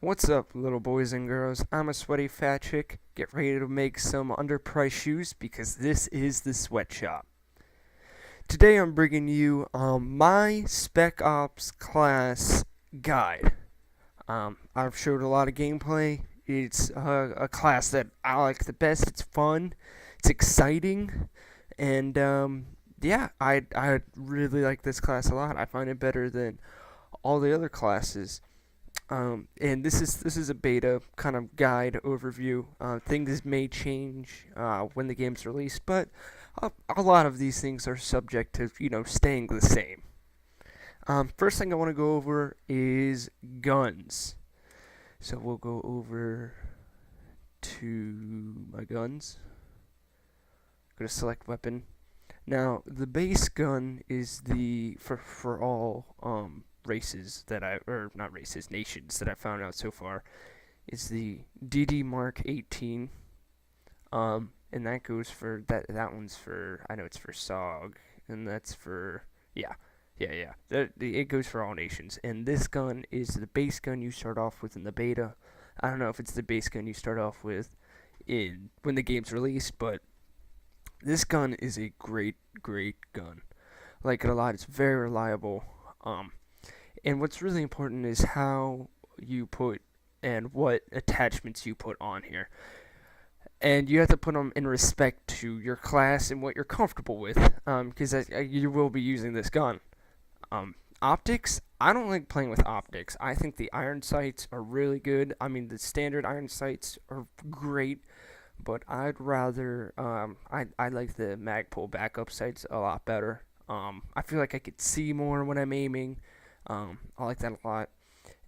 What's up, little boys and girls? I'm a sweaty fat chick. Get ready to make some underpriced shoes because this is the sweatshop. Today I'm bringing you my Spec Ops class guide. I've showed a lot of gameplay. It's a class that I like the best. It's fun. It's exciting. And yeah, I really like this class a lot. I find it better than all the other classes. And this is a beta kind of guide overview. Things may change when the game's released, but a lot of these things are subject to staying the same. First thing I want to go over is guns. So we'll go over to my guns. Go to select weapon. Now the base gun is the for all races that nations that I found out so far. It's the DD Mark 18. And that goes for that one's for, I know it's for SOG, and that's for yeah. It goes for all nations. And this gun is the base gun you start off with in the beta. I don't know if it's the base gun you start off with when the game's released, but this gun is a great gun. I like it a lot. It's very reliable. And what's really important is how you put and what attachments you put on here. And you have to put them in respect to your class and what you're comfortable with, because you will be using this gun. Optics, I don't like playing with optics. I think the iron sights are really good. I mean, the standard iron sights are great, but I'd rather, I like the Magpul backup sights a lot better. I feel like I could see more when I'm aiming. I like that a lot.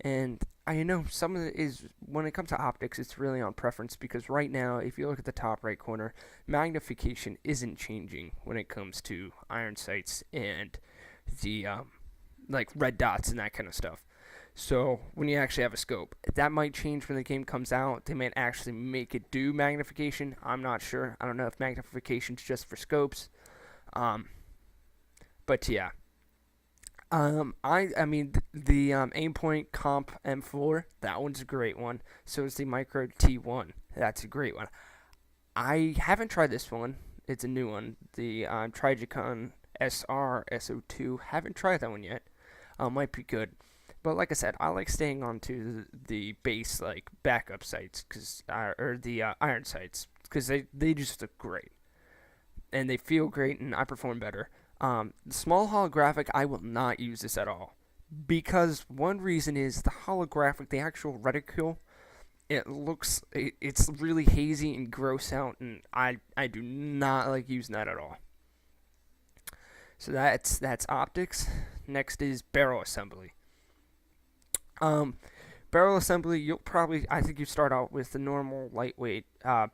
And I know some of it is, when it comes to optics, it's really on preference, because right now, if you look at the top right corner, magnification isn't changing when it comes to iron sights and the like red dots and that kind of stuff. So when you actually have a scope, that might change when the game comes out. They might actually make it do magnification. I'm not sure. I don't know if magnification's just for scopes. But yeah. I mean the Aimpoint Comp M4, that one's a great one. So is the Micro T1. That's a great one. I haven't tried this one. It's a new one. The Trigicon SR SO2. Haven't tried that one yet. Might be good. But like I said, I like staying on to the base like backup sights, or the iron sights, because they just look great. And they feel great, and I perform better. The small holographic, I will not use this at all, because one reason is the holographic, the actual reticule, it's really hazy and gross out, and I do not like using that at all. So that's optics. Next is barrel assembly. Barrel assembly, I think you start out with the normal lightweight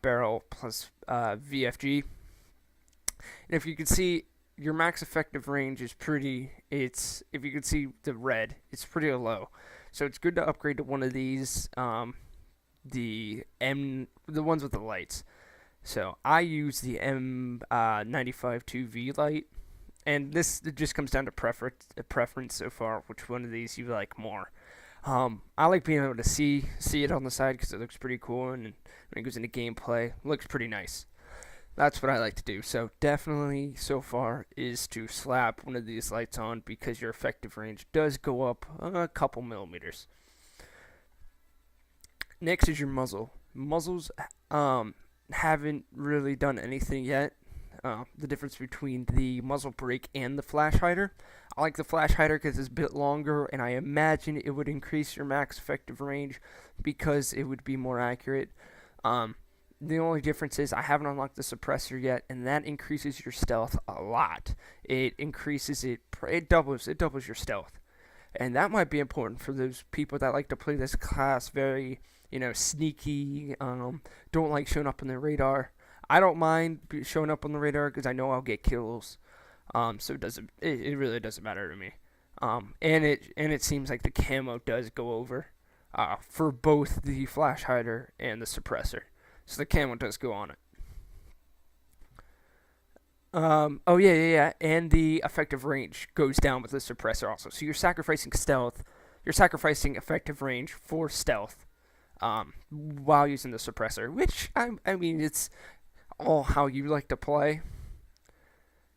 barrel plus VFG. And if you can see, your max effective range is if you can see the red, it's pretty low. So it's good to upgrade to one of these, the ones with the lights. So I use the M95 2V light, and it just comes down to preference so far, which one of these you like more. I like being able to see it on the side because it looks pretty cool, and when it goes into gameplay, it looks pretty nice. That's what I like to do. So definitely so far is to slap one of these lights on, because your effective range does go up a couple millimeters. Next is your muzzle. Muzzles haven't really done anything yet. The difference between the muzzle brake and the flash hider. I like the flash hider because it's a bit longer, and I imagine it would increase your max effective range because it would be more accurate. The only difference is I haven't unlocked the suppressor yet, and that increases your stealth a lot. It doubles your stealth. And that might be important for those people that like to play this class very, sneaky, don't like showing up on the radar. I don't mind showing up on the radar because I know I'll get kills. So it really doesn't matter to me. And it seems like the camo does go over for both the flash hider and the suppressor. So the camo does go on it. Oh yeah. And the effective range goes down with the suppressor also. So you're sacrificing stealth. You're sacrificing effective range for stealth. while using the suppressor, which I mean it's all how you like to play.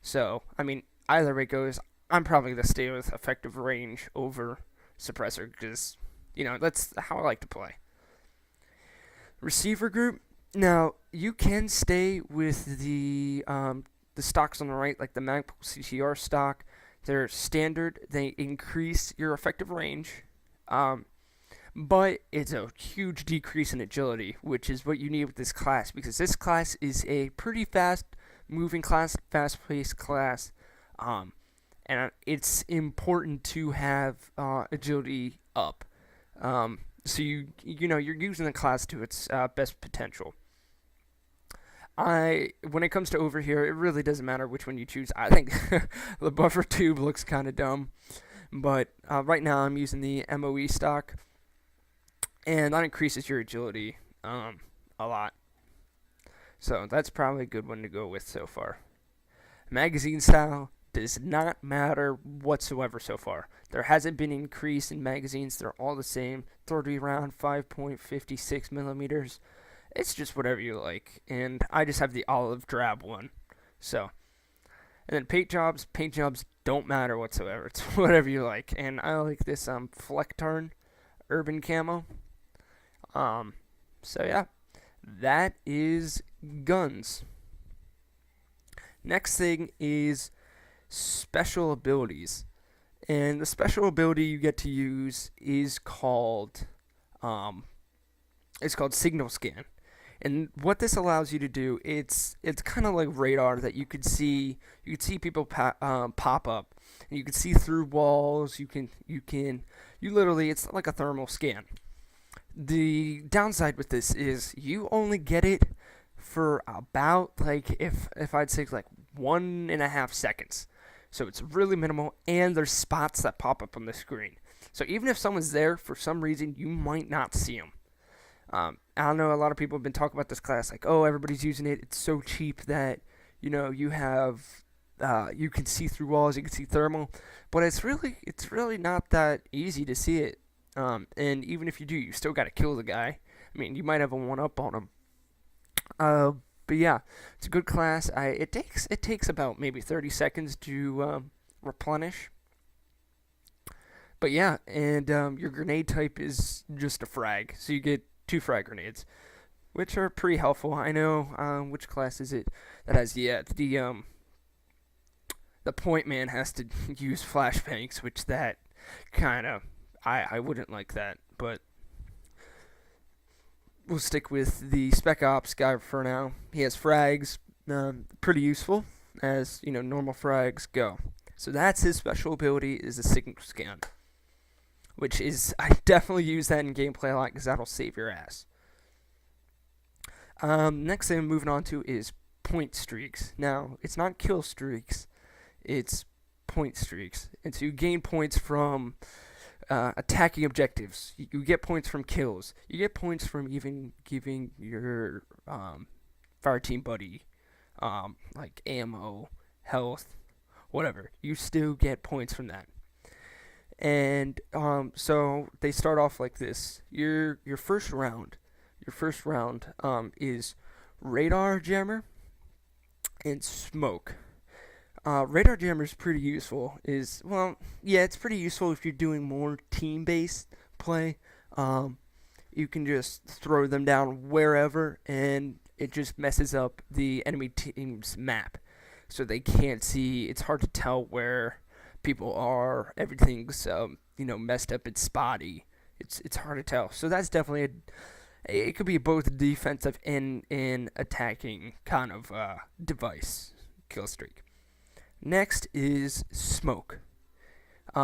So I mean either way it goes, I'm probably gonna stay with effective range over suppressor because that's how I like to play. Receiver group. Now you can stay with the stocks on the right, like the Magpul CTR stock. They're standard. They increase your effective range, but it's a huge decrease in agility, which is what you need with this class because this class is a pretty fast-moving class, fast-paced class, and it's important to have agility up. So you're using the class to its best potential. When it comes to over here, it really doesn't matter which one you choose. I think the buffer tube looks kind of dumb, but right now I'm using the MOE stock, and that increases your agility a lot. So that's probably a good one to go with so far. Magazine style does not matter whatsoever so far. There hasn't been an increase in magazines. They're all the same. 30 round, 5.56 millimeters. It's just whatever you like. And I just have the olive drab one. So, and then paint jobs. Paint jobs don't matter whatsoever. It's whatever you like. And I like this Flecktarn urban camo. So yeah, that is guns. Next thing is special abilities. And the special ability you get to use is called signal scan. And what this allows you to do, it's kind of like radar that you could see people pop up, and you can see through walls. You literally, it's like a thermal scan. The downside with this is you only get it for about if I'd say 1.5 seconds. So it's really minimal, and there's spots that pop up on the screen. So even if someone's there, for some reason, you might not see them. I know a lot of people have been talking about this class, oh, everybody's using it. It's so cheap that, you have, you can see through walls, you can see thermal. But it's really not that easy to see it. And even if you do, you still got to kill the guy. I mean, you might have a 1-up on him. But yeah, it's a good class. It takes about maybe 30 seconds to replenish. But yeah, and your grenade type is just a frag, so you get 2 frag grenades, which are pretty helpful. I know which class is it that has the point man has to use flashbangs, which that kind of I wouldn't like that, but we'll stick with the Spec Ops guy for now. He has frags, pretty useful as normal frags go. So that's his special ability, is the signal scan, which is I definitely use that in gameplay a lot because that'll save your ass. Next thing I'm moving on to is point streaks. Now it's not kill streaks, it's point streaks, and so you gain points from attacking objectives. You get points from kills. You get points from even giving your fire team buddy ammo, health, whatever. You still get points from that. And so they start off like this. Your first round is radar jammer and smoke. Radar jammer is pretty useful. It's pretty useful if you're doing more team-based play. You can just throw them down wherever, and it just messes up the enemy team's map, so they can't see. It's hard to tell where people are. Everything's messed up. It's spotty. It's hard to tell. So that's definitely it could be both defensive and attacking kind of device kill streak. Next is smoke.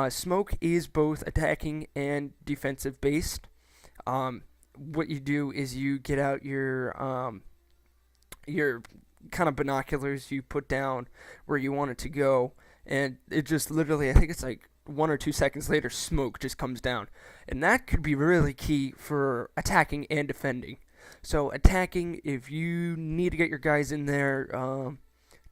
Smoke is both attacking and defensive based. What you do is you get out your kind of binoculars. You put down where you want it to go, and it just literally, I think it's 1 or 2 seconds later, smoke just comes down, and that could be really key for attacking and defending. So attacking, if you need to get your guys in there,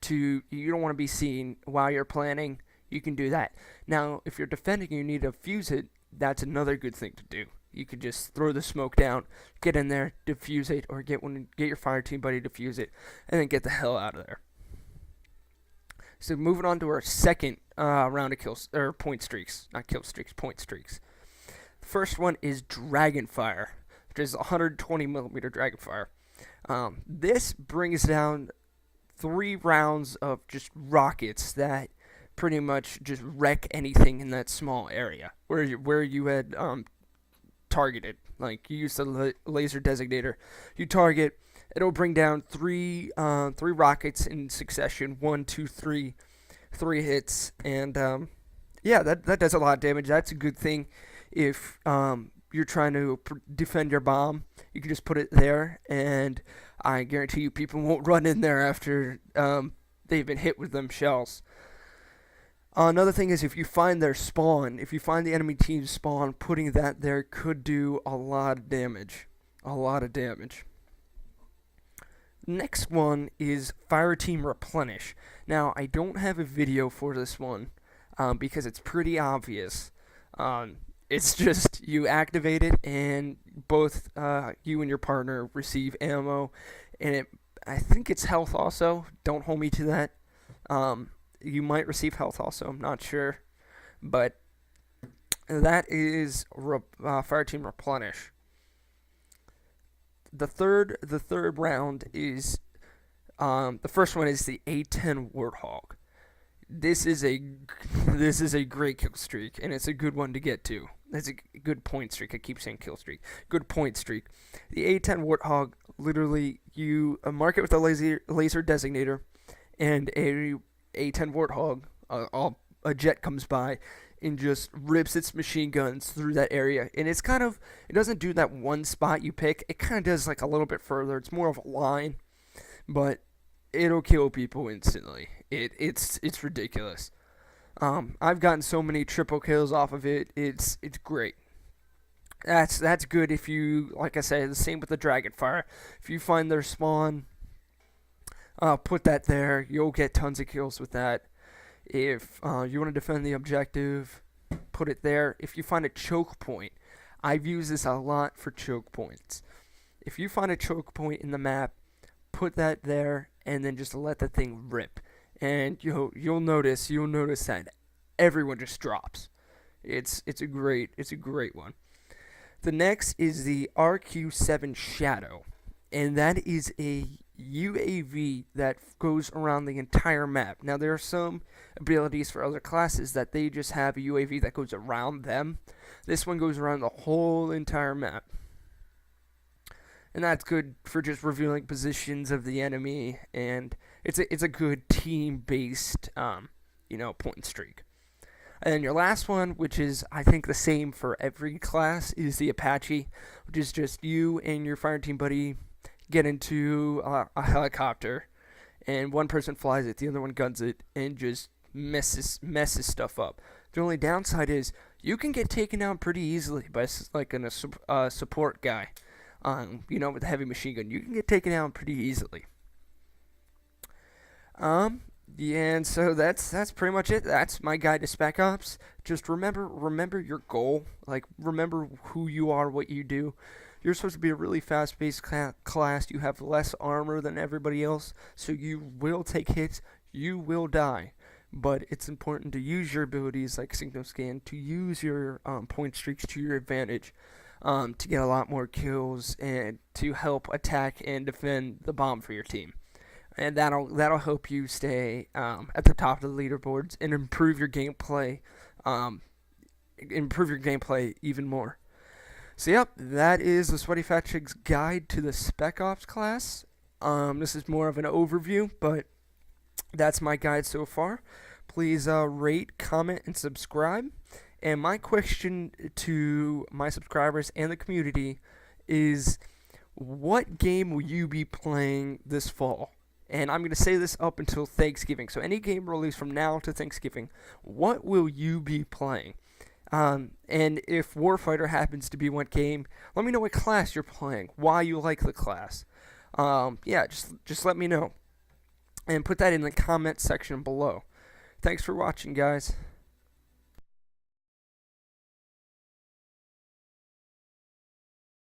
you don't want to be seen while you're planning, you can do that. Now, if you're defending, you need to fuse it. That's another good thing to do. You could just throw the smoke down, get in there, defuse it, or get your fire team buddy to defuse it, and then get the hell out of there. So moving on to our second round of kills or point streaks, not kill streaks, point streaks. The first one is Dragonfire, which is 120 millimeter Dragonfire. This brings down 3 rounds of just rockets that pretty much just wreck anything in that small area where you had targeted. Like you use the laser designator, you target. It'll bring down three rockets in succession. 1, 2, 3 hits, and that does a lot of damage. That's a good thing if you're trying to defend your bomb. You can just put it there, and I guarantee you people won't run in there after they've been hit with them shells. Another thing is if you find their spawn, if you find the enemy team's spawn, putting that there could do a lot of damage. A lot of damage. Next one is Fire Team Replenish. Now, I don't have a video for this one because it's pretty obvious. It's just you activate it and both you and your partner receive ammo, and I think it's health also. Don't hold me to that. You might receive health also. I'm not sure, but that is Fire Team Replenish. The third round is the first one is the A10 Warthog. This is a great kill streak, and it's a good one to get to. It's a good point streak. I keep saying kill streak. Good point streak. The A10 Warthog, literally, you mark it with a laser designator, and a A10 Warthog, a jet comes by and just rips its machine guns through that area. And it doesn't do that one spot you pick. It kind of does like a little bit further. It's more of a line, but it'll kill people instantly. It's ridiculous. I've gotten so many triple kills off of it. It's great. That's good if you, like I said, the same with the Dragonfire. If you find their spawn, put that there. You'll get tons of kills with that. If you want to defend the objective, put it there. If you find a choke point, I've used this a lot for choke points. If you find a choke point in the map, put that there, and then just let the thing rip. And you'll notice that everyone just drops. It's a great one. The next is the RQ-7 Shadow, and that is a UAV that goes around the entire map. Now, there are some abilities for other classes that they just have a UAV that goes around them. This one goes around the whole entire map. And that's good for just revealing positions of the enemy, and it's a good team-based, point streak. And then your last one, which is, I think, the same for every class, is the Apache, which is just you and your fire team buddy get into a helicopter, and one person flies it, the other one guns it, and just messes stuff up. The only downside is you can get taken down pretty easily by like a support guy, with a heavy machine gun. You can get taken down pretty easily. And so that's pretty much it. That's my guide to Spec Ops. Just remember your goal. Like, remember who you are, what you do. You're supposed to be a really fast-paced class. You have less armor than everybody else, so you will take hits. You will die. But it's important to use your abilities like Signal Scan, to use your point streaks to your advantage, to get a lot more kills and to help attack and defend the bomb for your team. And that'll help you stay at the top of the leaderboards and improve your gameplay even more. So yep, that is the Sweaty Fat Chig's guide to the Spec Ops class. This is more of an overview, but that's my guide so far. Please rate, comment, and subscribe. And my question to my subscribers and the community is, what game will you be playing this fall? And I'm going to say this up until Thanksgiving. So any game released from now to Thanksgiving, what will you be playing? And if Warfighter happens to be one game, let me know what class you're playing, why you like the class. Just let me know. And put that in the comment section below. Thanks for watching, guys.